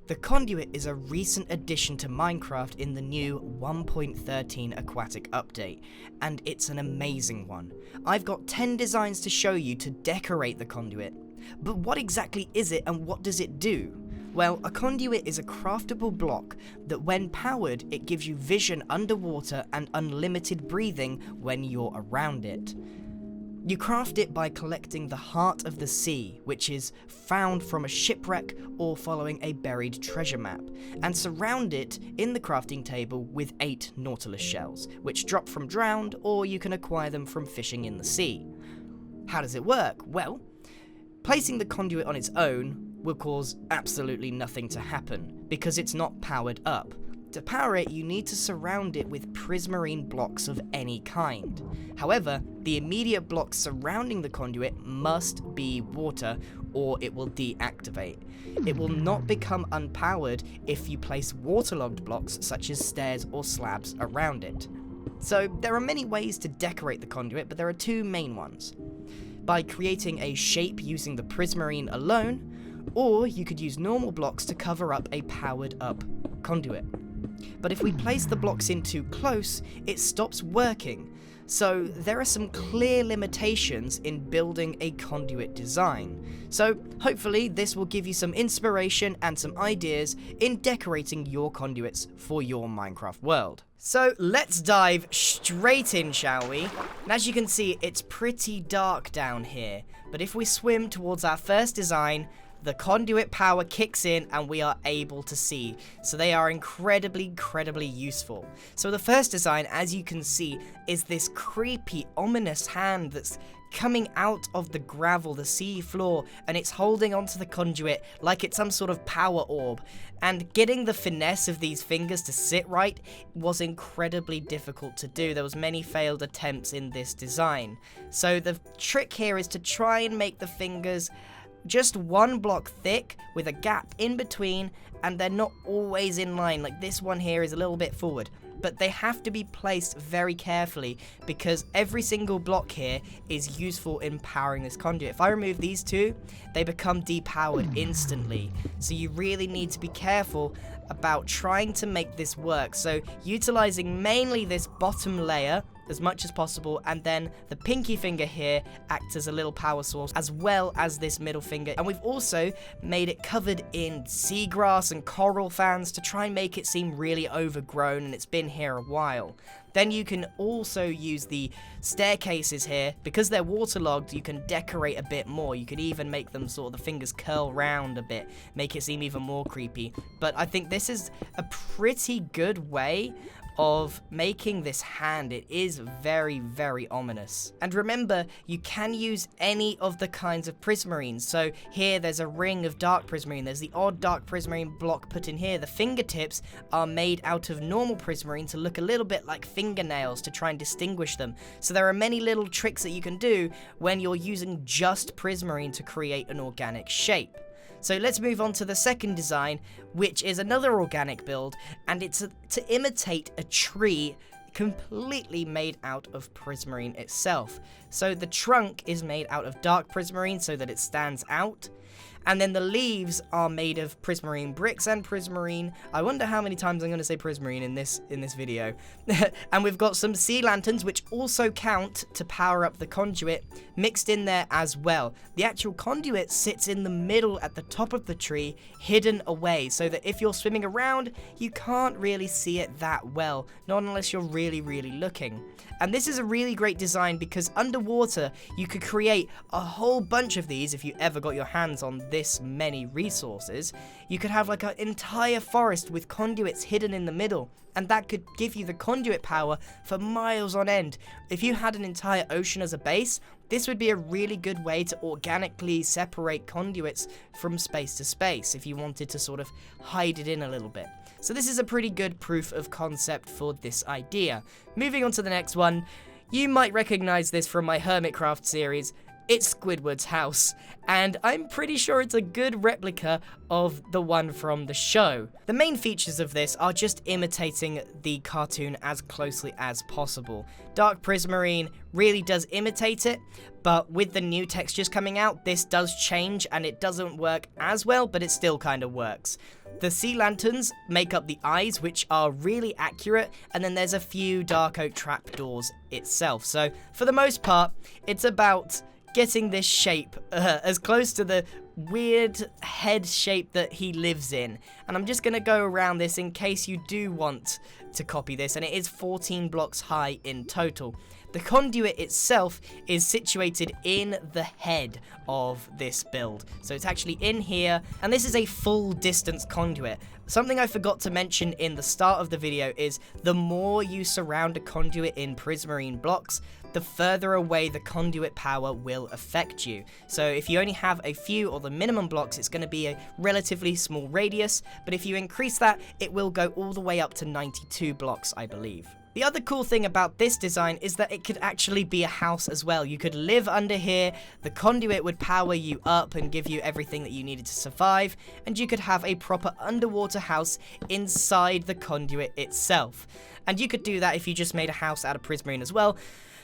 The conduit is a recent addition to Minecraft in the new 1.13 aquatic update, and it's an amazing one. I've got 10 designs to show you to decorate the conduit. But what exactly is it and what does it do? Well, a conduit is a craftable block that when powered, it gives you vision underwater and unlimited breathing when you're around it. You craft it by collecting the heart of the sea, which is found from a shipwreck or following a buried treasure map, and surround it in the crafting table with 8 nautilus shells, which drop from drowned or you can acquire them from fishing in the sea. How does it work? Well, placing the conduit on its own will cause absolutely nothing to happen, because it's not powered up. To power it, you need to surround it with prismarine blocks of any kind. However, the immediate blocks surrounding the conduit must be water, or it will deactivate. It will not become unpowered if you place waterlogged blocks such as stairs or slabs around it. So there are many ways to decorate the conduit, but there are 2 main ones. By creating a shape using the prismarine alone, or you could use normal blocks to cover up a powered up conduit. But if we place the blocks in too close, it stops working. So there are some clear limitations in building a conduit design. So hopefully this will give you some inspiration and some ideas in decorating your conduits for your Minecraft world. So let's dive straight in, shall we? And as you can see, it's pretty dark down here. But if we swim towards our first design, the conduit power kicks in and we are able to see. So they are incredibly useful. So the first design, as you can see, is this creepy, ominous hand that's coming out of the gravel, the sea floor, and it's holding onto the conduit like it's some sort of power orb. And getting the finesse of these fingers to sit right was incredibly difficult to do. There was many failed attempts in this design. So the trick here is to try and make the fingers just 1 block thick with a gap in between, and they're not always in line. Like this one here is a little bit forward, but they have to be placed very carefully because every single block here is useful in powering this conduit. If I remove these 2, they become depowered instantly. So you really need to be careful about trying to make this work. So utilizing mainly this bottom layer as much as possible, and then the pinky finger here acts as a little power source, as well as this middle finger. And we've also made it covered in seagrass and coral fans to try and make it seem really overgrown, and it's been here a while. Then you can also use the staircases here. Because they're waterlogged, you can decorate a bit more. You could even make them sort of the fingers curl round a bit, make it seem even more creepy. But I think this is a pretty good way of making this hand. It is very ominous. And remember, you can use any of the kinds of prismarine. So here there's a ring of dark prismarine, there's the odd dark prismarine block put in here. The fingertips are made out of normal prismarine to look a little bit like fingernails to try and distinguish them. So there are many little tricks that you can do when you're using just prismarine to create an organic shape. So let's move on to the second design, which is another organic build, and it's to imitate a tree completely made out of prismarine itself. So the trunk is made out of dark prismarine so that it stands out. And then the leaves are made of prismarine bricks and prismarine. I wonder how many times I'm going to say prismarine in this video. And we've got some sea lanterns, which also count to power up the conduit, mixed in there as well. The actual conduit sits in the middle at the top of the tree, hidden away, so that if you're swimming around, you can't really see it that well, not unless you're really looking. And this is a really great design because underwater, you could create a whole bunch of these if you ever got your hands on this many resources. You could have like an entire forest with conduits hidden in the middle, and that could give you the conduit power for miles on end. If you had an entire ocean as a base, this would be a really good way to organically separate conduits from space to space if you wanted to sort of hide it in a little bit. So this is a pretty good proof of concept for this idea. Moving on to the next one, you might recognize this from my Hermitcraft series. It's Squidward's house, and I'm pretty sure it's a good replica of the one from the show. The main features of this are just imitating the cartoon as closely as possible. Dark Prismarine really does imitate it, but with the new textures coming out, this does change and it doesn't work as well, but it still kind of works. The sea lanterns make up the eyes, which are really accurate, and then there's a few dark oak trapdoors itself. So for the most part, it's about getting this shape as close to the weird head shape that he lives in. And I'm just going to go around this in case you do want to copy this, and it is 14 blocks high in total. The conduit itself is situated in the head of this build. So it's actually in here, and this is a full distance conduit. Something I forgot to mention in the start of the video is the more you surround a conduit in Prismarine blocks, the further away the conduit power will affect you. So if you only have a few or the minimum blocks, it's going to be a relatively small radius, but if you increase that, it will go all the way up to 92 blocks, I believe. The other cool thing about this design is that it could actually be a house as well. You could live under here, the conduit would power you up and give you everything that you needed to survive, and you could have a proper underwater house inside the conduit itself. And you could do that if you just made a house out of Prismarine as well,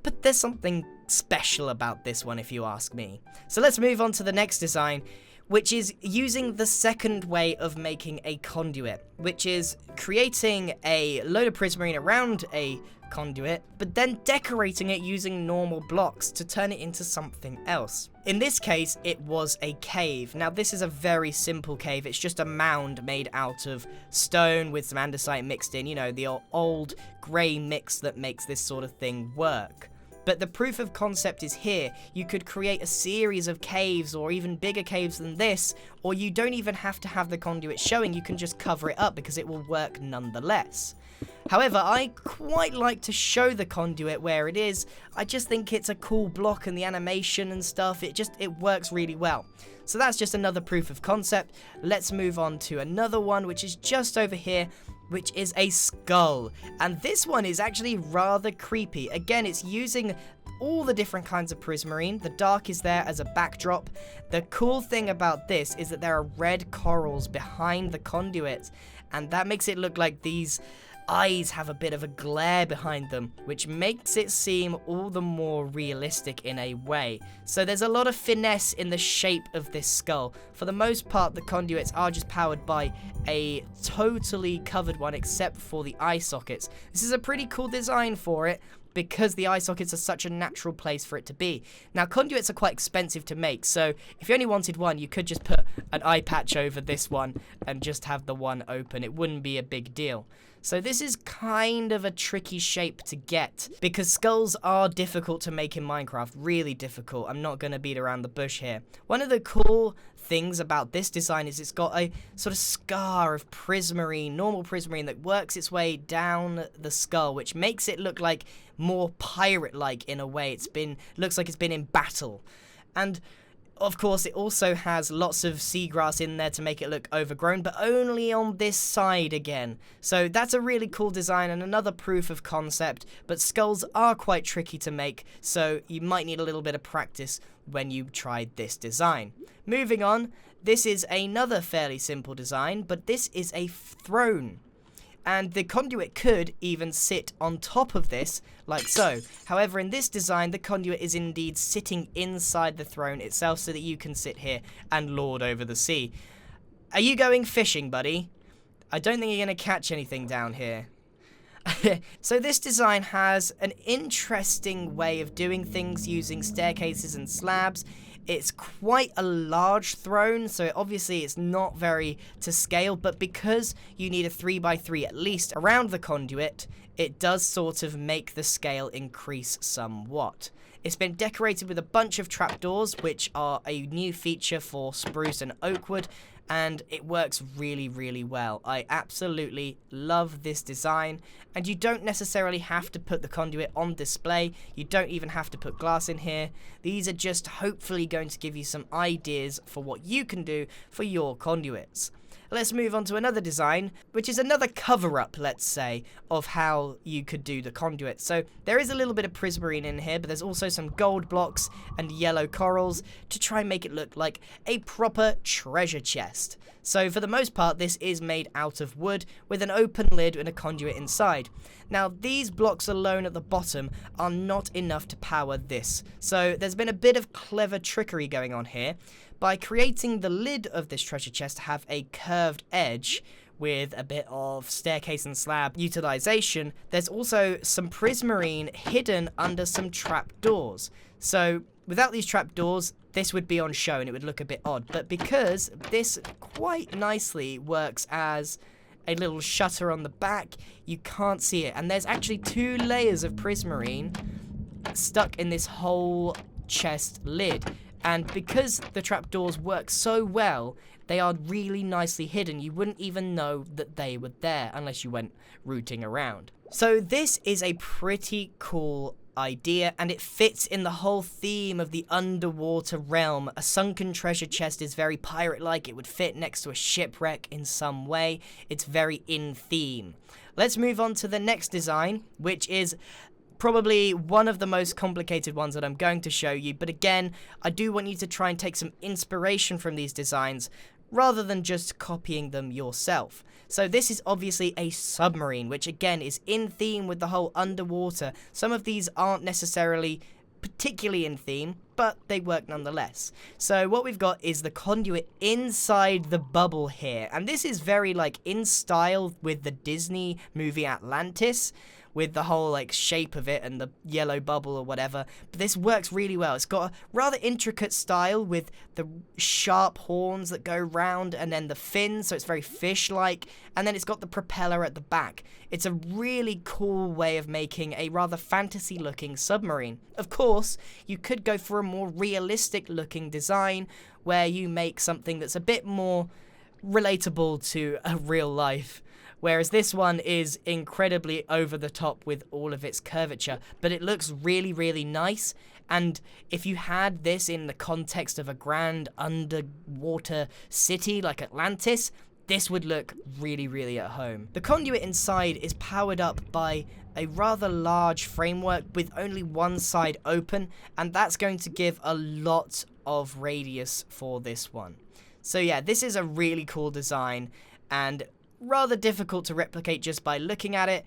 but there's something special about this one if you ask me. So let's move on to the next design, which is using the second way of making a conduit, which is creating a load of Prismarine around a conduit, but then decorating it using normal blocks to turn it into something else. In this case, it was a cave. Now, this is a very simple cave. It's just a mound made out of stone with some andesite mixed in, you know, the old grey mix that makes this sort of thing work. But the proof of concept is here. You could create a series of caves or even bigger caves than this, or you don't even have to have the conduit showing, you can just cover it up because it will work nonetheless. However, I quite like to show the conduit where it is. I just think it's a cool block and the animation and stuff, it works really well. So that's just another proof of concept. Let's move on to another one, which is just over here, which is a skull. And this one is actually rather creepy. Again, it's using all the different kinds of Prismarine. The dark is there as a backdrop. The cool thing about this is that there are red corals behind the conduit, and that makes it look like these eyes have a bit of a glare behind them, which makes it seem all the more realistic in a way. So there's a lot of finesse in the shape of this skull. For the most part, the conduits are just powered by a totally covered one except for the eye sockets. This is a pretty cool design for it, because the eye sockets are such a natural place for it to be. Now, conduits are quite expensive to make, so if you only wanted one, you could just put an eye patch over this one and just have the one open. It wouldn't be a big deal. So this is kind of a tricky shape to get, because skulls are difficult to make in Minecraft, really difficult. I'm not going to beat around the bush here. One of the cool things about this design is it's got a sort of scar of Prismarine, normal Prismarine, that works its way down the skull, which makes it look like more pirate-like in a way. Looks like it's been in battle. And of course, it also has lots of seagrass in there to make it look overgrown, but only on this side again. So that's a really cool design and another proof of concept, but skulls are quite tricky to make, so you might need a little bit of practice when you tried this design. Moving on, this is another fairly simple design, but this is a throne. And the conduit could even sit on top of this, like so. However, in this design, the conduit is indeed sitting inside the throne itself so that you can sit here and lord over the sea. Are you going fishing, buddy? I don't think you're going to catch anything down here. So this design has an interesting way of doing things using staircases and slabs. It's quite a large throne, so obviously it's not very to scale, but because you need a 3x3 at least around the conduit, it does sort of make the scale increase somewhat. It's been decorated with a bunch of trapdoors, which are a new feature for spruce and oak wood, and it works really, really well. I absolutely love this design, and you don't necessarily have to put the conduit on display. You don't even have to put glass in here. These are just hopefully going to give you some ideas for what you can do for your conduits. let's move on to another design, which is another cover-up, let's say, of how you could do the conduit. So there is a little bit of prismarine in here, but there's also some gold blocks and yellow corals to try and make it look like a proper treasure chest. So for the most part, this is made out of wood with an open lid and a conduit inside. Now, these blocks alone at the bottom are not enough to power this. So there's been a bit of clever trickery going on here by creating the lid of this treasure chest to have a curved edge with a bit of staircase and slab utilization. There's also some prismarine hidden under some trapdoors. So without these trapdoors, this would be on show and it would look a bit odd. But because this quite nicely works as a little shutter on the back, you can't see it. And there's actually 2 layers of prismarine stuck in this whole chest lid. And because the trapdoors work so well, they are really nicely hidden. You wouldn't even know that they were there unless you went rooting around. So this is a pretty cool idea, and it fits in the whole theme of the underwater realm. A sunken treasure chest is very pirate-like. It would fit next to a shipwreck in some way. It's very in theme. Let's move on to the next design, which is probably one of the most complicated ones that I'm going to show you. But again, I do want you to try and take some inspiration from these designs rather than just copying them yourself. So this is obviously a submarine, which again is in theme with the whole underwater. Some of these aren't necessarily particularly in theme, but they work nonetheless. So what we've got is the conduit inside the bubble here. And this is very like in style with the Disney movie Atlantis, with the whole like shape of it and the yellow bubble or whatever. But this works really well. It's got a rather intricate style with the sharp horns that go round and then the fins, so it's very fish-like, and then it's got the propeller at the back. It's a really cool way of making a rather fantasy-looking submarine. Of course, you could go for a more realistic-looking design where you make something that's a bit more relatable to a real life. Whereas this one is incredibly over the top with all of its curvature, but it looks really, really nice. And if you had this in the context of a grand underwater city like Atlantis, this would look really, really at home. The conduit inside is powered up by a rather large framework with only one side open, and that's going to give a lot of radius for this one. So yeah, this is a really cool design, and rather difficult to replicate just by looking at it,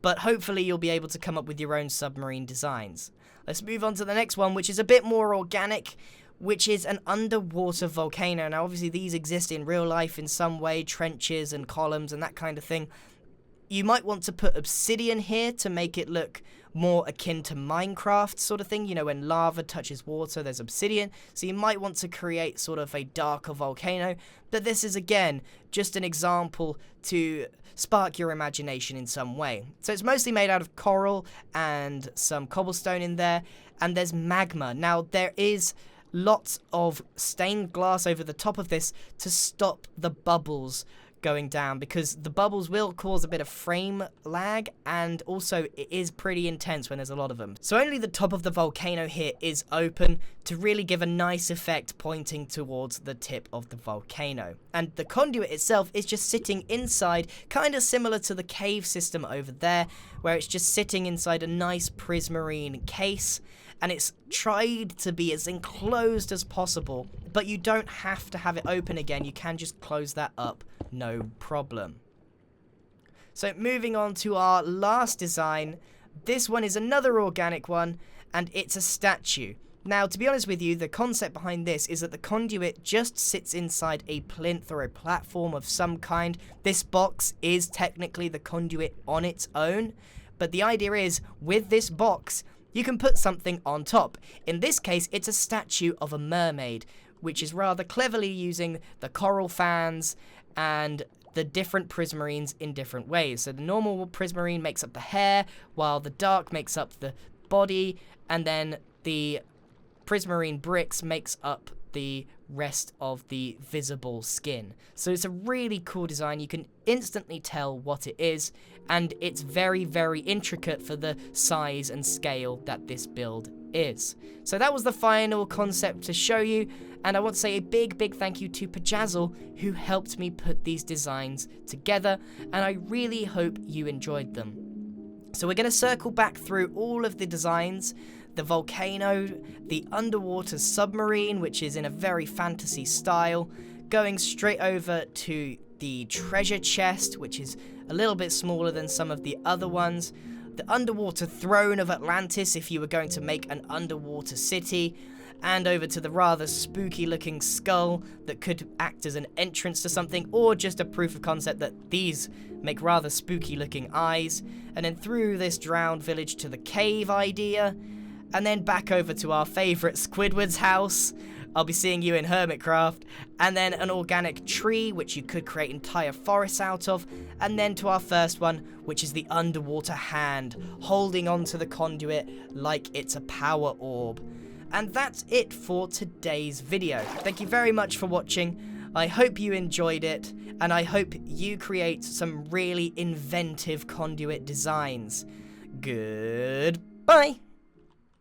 but hopefully you'll be able to come up with your own submarine designs. Let's move on to the next one, which is a bit more organic, which is an underwater volcano. Now obviously these exist in real life in some way, trenches and columns and that kind of thing. You might want to put obsidian here to make it look more akin to Minecraft sort of thing. You know, when lava touches water, there's obsidian. So you might want to create sort of a darker volcano. But this is, again, just an example to spark your imagination in some way. So it's mostly made out of coral and some cobblestone in there. And there's magma. Now, there is lots of stained glass over the top of this to stop the bubbles going down, because the bubbles will cause a bit of frame lag, and also it is pretty intense when there's a lot of them. So only the top of the volcano here is open to really give a nice effect pointing towards the tip of the volcano. And the conduit itself is just sitting inside, kind of similar to the cave system over there, where it's just sitting inside a nice prismarine case, and it's tried to be as enclosed as possible, but you don't have to have it open again. You can just close that up, no problem. So moving on to our last design, this one is another organic one, and it's a statue. Now, to be honest with you, the concept behind this is that the conduit just sits inside a plinth or a platform of some kind. This box is technically the conduit on its own, but the idea is, with this box, you can put something on top. In this case, it's a statue of a mermaid, which is rather cleverly using the coral fans and the different prismarines in different ways. So the normal prismarine makes up the hair, while the dark makes up the body, and then the prismarine bricks makes up the rest of the visible skin. So it's a really cool design. You can instantly tell what it is, and it's very, very intricate for the size and scale that this build is. So that was the final concept to show you, and I want to say a big thank you to Pajazzle, who helped me put these designs together, and I really hope you enjoyed them. So we're going to circle back through all of the designs: the volcano, the underwater submarine, which is in a very fantasy style, going straight over to the treasure chest, which is a little bit smaller than some of the other ones, the underwater throne of Atlantis if you were going to make an underwater city, and over to the rather spooky looking skull that could act as an entrance to something, or just a proof of concept that these make rather spooky looking eyes, and then through this drowned village to the cave idea, and then back over to our favourite Squidward's house. I'll be seeing you in Hermitcraft, and then an organic tree, which you could create entire forests out of, and then to our first one, which is the underwater hand, holding onto the conduit like it's a power orb. And that's it for today's video. Thank you very much for watching. I hope you enjoyed it, and I hope you create some really inventive conduit designs. Goodbye!